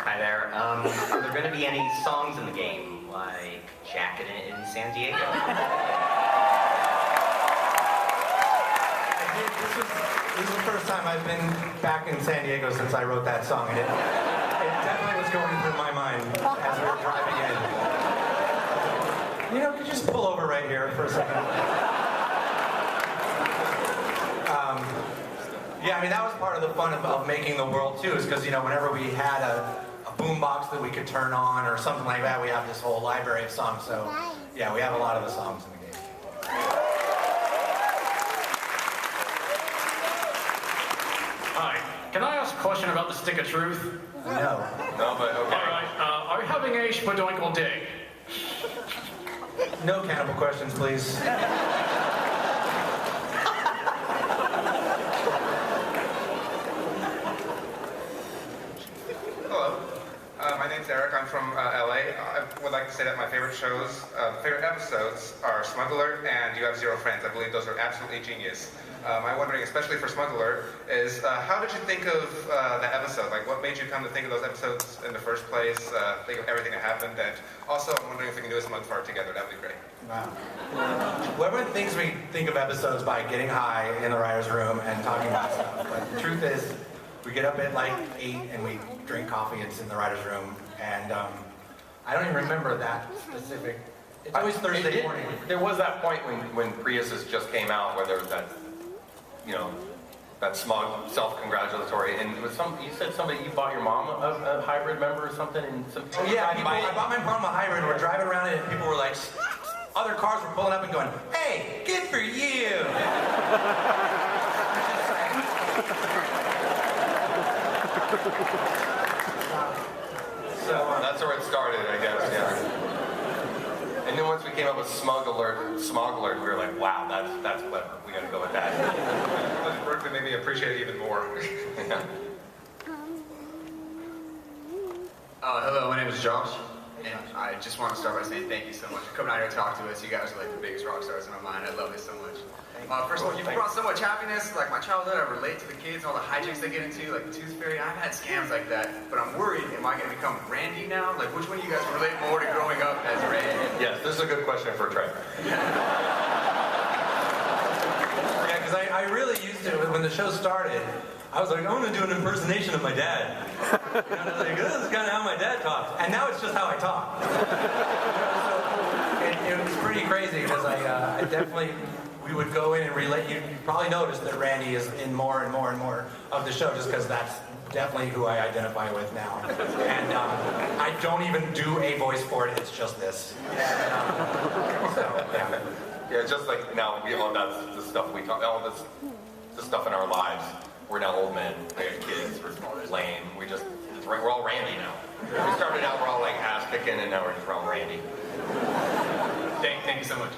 Hi there. Are there going to be any songs in the game, like Jacket in San Diego? This is the first time I've been back in San Diego since I wrote that song, and it definitely was going through my mind as we were driving in. You know, could you just pull over right here for a second? Yeah, I mean, that was part of the fun of making the world, too, is because, you know, whenever we had a boombox that we could turn on or something like that, we have this whole library of songs. So, yeah, we have a lot of the songs in the game. Hi, can I ask a question about the Stick of Truth? No. No, but okay. Alright, are you having a spadoinkle day? No cannibal questions, please. Hello, my name's Eric. I'm from LA. I would like to say that my favorite episodes are Smuggler and You Have Zero Friends. I believe those are absolutely genius. I'm wondering, especially for Smuggler, is how did you think of the episode? Like, what made you come to think of those episodes in the first place? Think of everything that happened, and also I'm wondering if we can do a smug fart together. That would be great. Wow. Well, everyone thinks we think of episodes by getting high in the writer's room and talking about stuff, but the truth is, we get up at like 8 and we drink coffee. It's in the writer's room, and I don't even remember that specific. It's always Thursday morning. There was that point when Priuses just came out where there was that, you know, that smug self-congratulatory, and it was you said you bought your mom a hybrid, member or something? And Oh yeah, I bought my mom a hybrid. We're driving around and people were like, other cars were pulling up and going, "Hey, good for you." So that's where it started, I guess, yeah. And then once we came up with Smog Alert, we were like, wow, that's clever. We gotta go with that. That worked to make me appreciate it even more. Yeah. Hello, my name is Josh, and I just want to start by saying thank you so much for coming out here to talk to us. You guys are like the biggest rock stars in my mind. I love this so much. First of all, you've brought so much happiness. Like my childhood, I relate to the kids and all the hijinks they get into, like the Tooth Fairy. I've had scams like that, but I'm worried, am I going to become Randy now? Like, which one of you guys relate more to growing up as Randy? Yes, this is a good question for Trey. yeah, because I really used to, when the show started, I was like, I want to do an impersonation of my dad. And I was like, this is kind of how my dad talks. And now it's just how I talk. So it was pretty crazy because I definitely, we would go in and relate. You probably noticed that Randy is in more and more and more of the show just because that's definitely who I identify with now. And I don't even do a voice for it, it's just this. So, yeah. Yeah, just like now, all that's the stuff we talk, all this, the stuff in our lives. We're now old men, we have kids, we're lame, we're all Randy now. We started out, we're all like ass kicking, and now we're just all Randy. Thank you so much.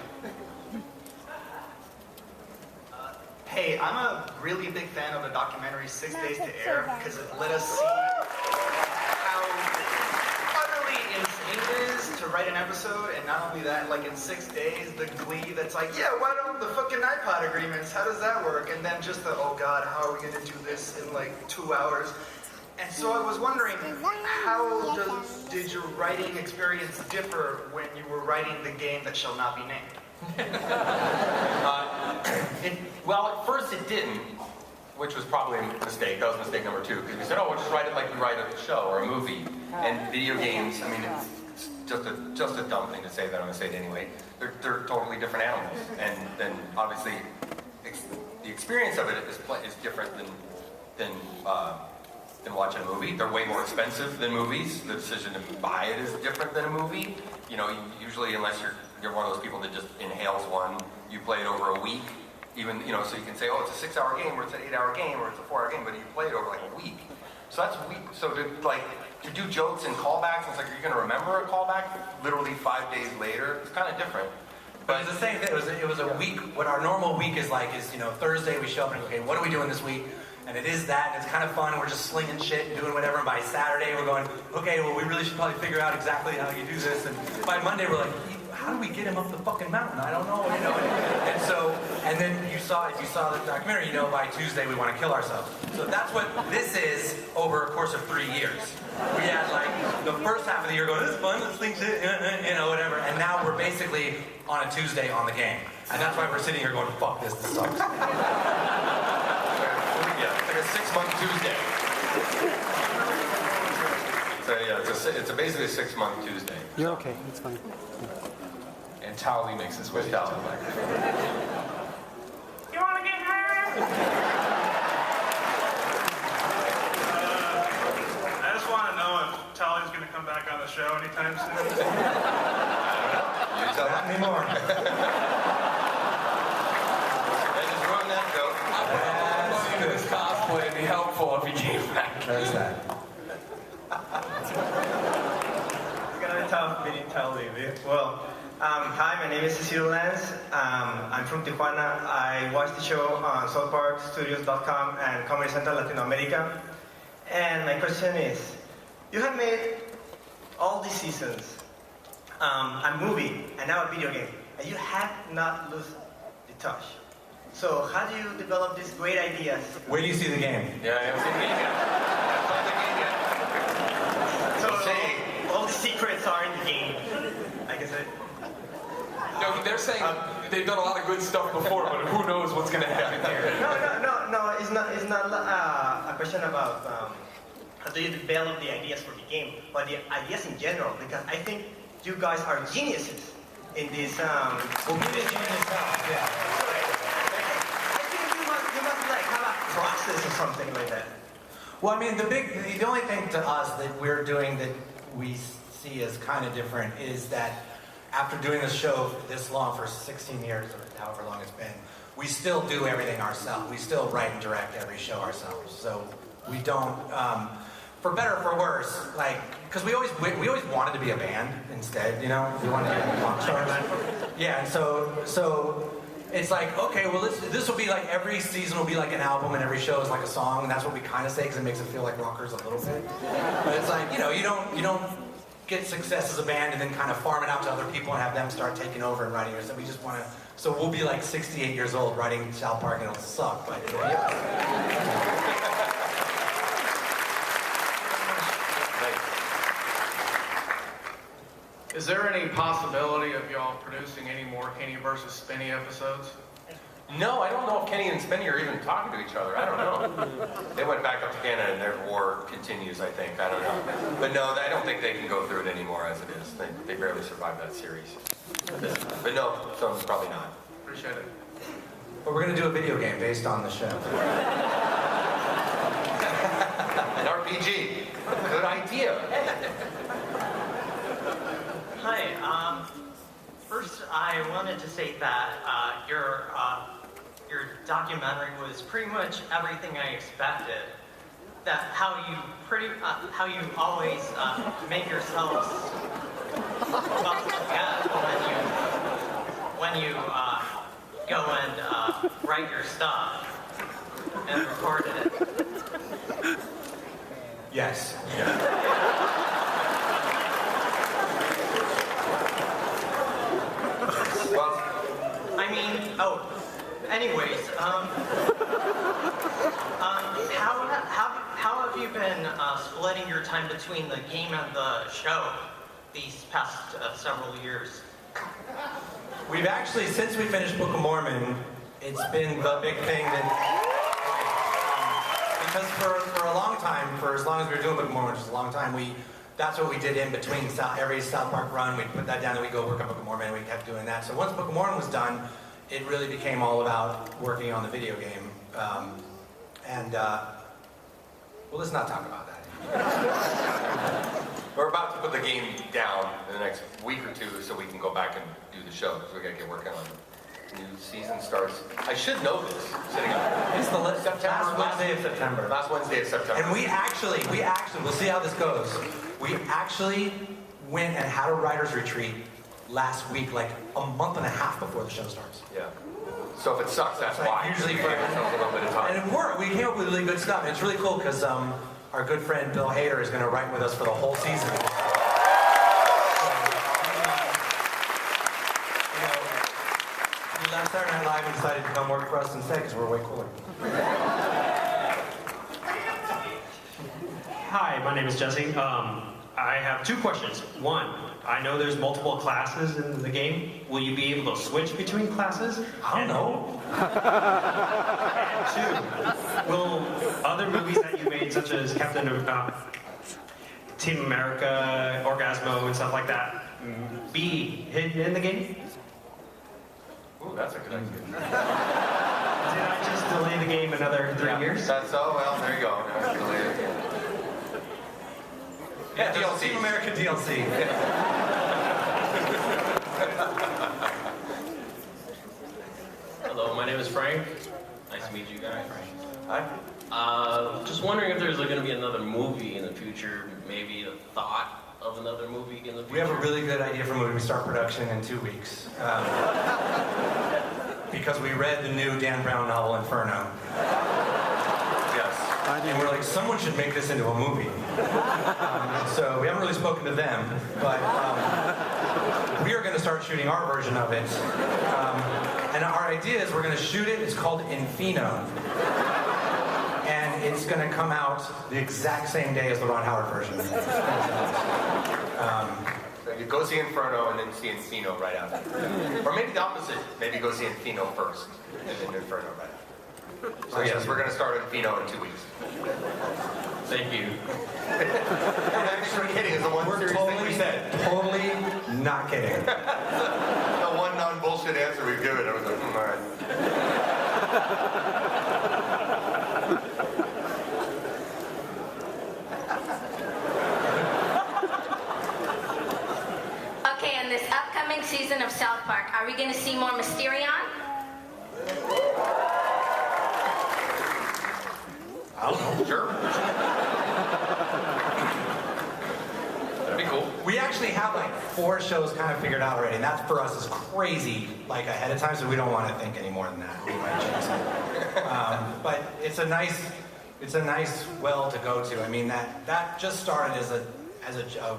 Hey, I'm a really big fan of the documentary 6 Days to Air because it let us see how utterly insane it is to write an episode, and not only that, like in 6 days, the glee that's like, yeah, why don't the fucking iPod agreements, how does that work? And then just the, oh god, how are we going to do this in like 2 hours? And so I was wondering, how did your writing experience differ when you were writing the game that shall not be named? Well, at first it didn't, which was probably a mistake. That was mistake number 2, because we said, oh, we'll just write it like we write a show or a movie. And video games, I mean, it's just a dumb thing to say, that I'm going to say it anyway. They're totally different animals. And then, obviously, the experience of it is different than watching a movie. They're way more expensive than movies. The decision to buy it is different than a movie. You know, usually, unless you're one of those people that just inhales one, you play it over a week. Even, you know, so you can say, oh, it's a 6-hour game, or it's an 8-hour game, or it's a 4-hour game, but you play it over like a week. So that's weak. So to do jokes and callbacks, it's like, are you going to remember a callback literally 5 days later? It's kind of different. But it's the same thing. It was a week. What our normal week is like is, you know, Thursday we show up and okay, what are we doing this week? And it is that, and it's kind of fun, and we're just slinging shit and doing whatever, and by Saturday we're going, okay, well we really should probably figure out exactly how you do this, and by Monday we're like, how do we get him up the fucking mountain? I don't know, you know. And then if you saw the documentary, you know, by Tuesday we want to kill ourselves. So that's what this is over a course of 3 years. We had like year going, this is fun, let's think shit, you know, whatever. And now we're basically on a Tuesday on the game. And that's why we're sitting here going, fuck this sucks. Yeah, it's like a 6-month Tuesday. So yeah, it's basically a 6-month Tuesday. You're okay. It's fine. And Tally makes his way to the microphone. You want to get hurt? I just want to know if Tally's going to come back on the show anytime soon. You tell Not me. anymore. I just ruined that joke. This cosplay would be helpful if he came back. That's that. It's gonna be tough beating Tally. Well, hi, my name is Cecilio Lance. I'm from Tijuana. I watch the show on SouthParkStudios.com and Comedy Central Latin America. And my question is, you have made all these seasons a movie and now a video game, and you have not lost the touch. So how do you develop these great ideas? Where do you see the game? Yeah, I haven't seen the game yet. I haven't played the game yet. So all the secrets are in the game. I guess No, they're saying they've done a lot of good stuff before, but who knows what's going to happen here. No. It's not a question about how do you develop the ideas for the game, but the ideas in general. Because I think you guys are geniuses in this. Well, we did genius out, yeah. I think you must like have a process or something like that. Well, I mean, the only thing to us that we're doing that we see as kind of different is that after doing this show this long, for 16 years or however long it's been, we still do everything ourselves. We still write and direct every show ourselves. So we don't, for better or for worse, like, because we always wanted to be a band instead, you know? We wanted to be pop stars. Yeah, and so it's like, okay, well, this will be like, every season will be like an album and every show is like a song, and that's what we kind of say because it makes it feel like rockers a little bit. But it's like, you know, you don't get success as a band and then kind of farm it out to other people and have them start taking over and writing it. So we just want to, so we'll be like 68 years old writing South Park and it'll suck, but it'll be us. Is there any possibility of y'all producing any more Kenny versus Spinny episodes? No, I don't know if Kenny and Spinny are even talking to each other. I don't know. They went back up to Canada and their war continues, I think. I don't know. But no, I don't think they can go through it anymore as it is. They barely survived that series. But no, so probably not. Appreciate it. But we're going to do a video game based on the show. An RPG. Good idea. Hi. First, I wanted to say that your documentary was pretty much everything I expected. That how you always make yourselves about to forget when you go and write your stuff and record it. Yes. Well, I mean, anyways, how have you been splitting your time between the game and the show these past several years? We've actually, since we finished Book of Mormon, it's been the big thing that, because for a long time, for as long as we were doing Book of Mormon, which was a long time, that's what we did in between every South Park run. We'd put that down and we'd go work on Book of Mormon, and we kept doing that. So once Book of Mormon was done, it really became all about working on the video game. Well, let's not talk about that. we're about to put the game down in the next week or two so we can go back and do the show because we got to get working on it. New season starts. I should know this. Sitting up. It's the last Wednesday of September. Last Wednesday of September. And we actually, we'll see how this goes. We actually went and had a writer's retreat last week, like a month and a half before the show starts. Yeah. So if it sucks, that's Like, why. usually for a little bit of time. And it worked. We came up with really good stuff. And it's really cool because our good friend Bill Hader is going to write with us for the whole season. Last Saturday Night Live decided to come work for us instead because we're way cooler. Hi, my name is Jesse. I have two questions. One, I know there's multiple classes in the game. Will you be able to switch between classes? I don't know. And two, will other movies that you made, such as Team America, Orgasmo, and stuff like that, be hidden in the game? Ooh, that's a good idea. Did I just delay the game another 3 years? That's well, there you go. Now it's delayed again. Yeah, DLC. Team America DLC. Hello, my name is Frank. Nice to meet you guys. Hi. Just wondering if there's going to be another movie in the future, maybe a thought of another movie in the future. We have a really good idea for a movie. We start production in 2 weeks. Because we read the new Dan Brown novel, Inferno. Yes. And we're like, someone should make this into a movie. So we haven't really spoken to them, but we are going to start shooting our version of it. And our idea is we're going to shoot it. It's called Infino. And it's going to come out the exact same day as the Ron Howard version. So you go see Inferno and then see Infino right after. Or maybe the opposite. Maybe go see Infino first and then Inferno right after. So yes, we're going to start Infino in 2 weeks. Thank you. I'm actually kidding. It's the one serious thing we said. Totally not kidding. The one non-bullshit answer we've given. I was like, all right. Okay, in this upcoming season of South Park, are we going to see more Mysterion? I don't know. Sure. That'd be cool. We actually have like 4 shows kind of figured out already, and that for us is crazy, like ahead of time, so we don't want to think any more than that. We might jinx it. But it's a nice well to go to. I mean, that just started as a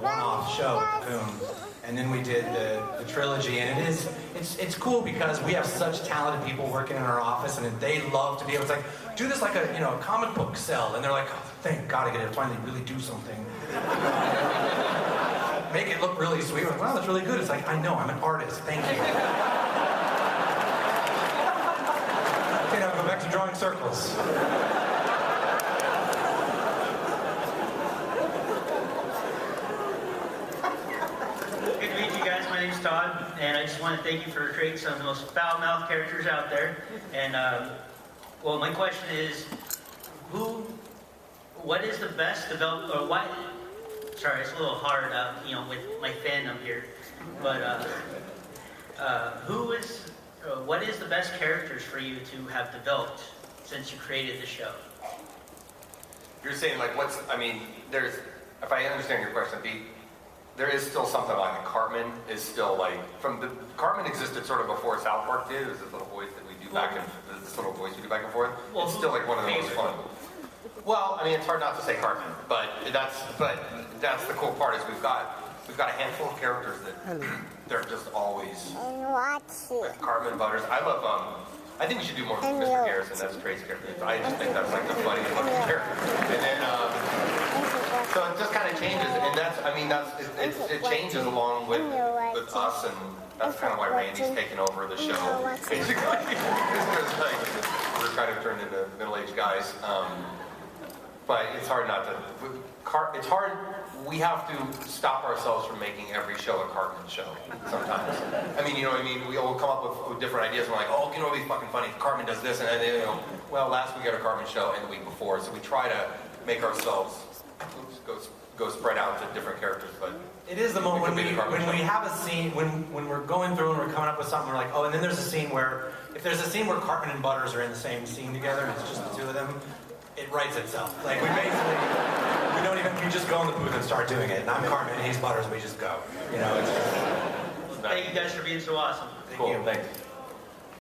one-off show at the Boom, and then we did the trilogy, and it's cool because we have such talented people working in our office, and they love to be able to do this like a comic book sell, and they're like, oh, thank God I get to finally really do something. Make it look really sweet. We're like, wow, that's really good. It's like, I know, I'm an artist. Thank you. Okay, now go back to drawing circles. Good to meet you guys. My name's Todd, and I just want to thank you for creating some of the most foul-mouthed characters out there. And, well, my question is, what is the best developed, or what, sorry, it's a little hard, with my fandom here, but what is the best characters for you to have developed since you created the show? You're saying there's, if I understand your question, there is still something like Cartman is still Cartman existed sort of before South Park did. It was this little voice that we do back and forth. Well, it's still like one of the most fun. Well, I mean, it's hard not to say Cartman, but that's the cool part is we've got a handful of characters that they're just always like Cartman, Butters. I think we should do more with Mr. Garrison. That's Trey's character. I just think that's like the funniest looking character. And then so it just kind of changes, and it changes along with us, and that's kind of why Randy's taken over the show. Basically, we're kind of turned into middle-aged guys. But it's hard not to. It's hard. We have to stop ourselves from making every show a Cartman show sometimes. I mean, you know what I mean? We all come up with different ideas. We're like, oh, you know, it'd be fucking funny if Cartman does this, and then, well, last week we had a Cartman show and the week before, so we try to make ourselves go spread out to different characters. But it is the moment when we have a scene, when we're going through and we're coming up with something, we're like, oh, and then there's a scene where, if there's a scene where Cartman and Butters are in the same scene together, and it's just the two of them, it writes itself. Like, we just go in the booth and start doing it. And I'm Cartman and he's Butters, we just go. It's just... Thank you guys for being so awesome. Cool, thanks.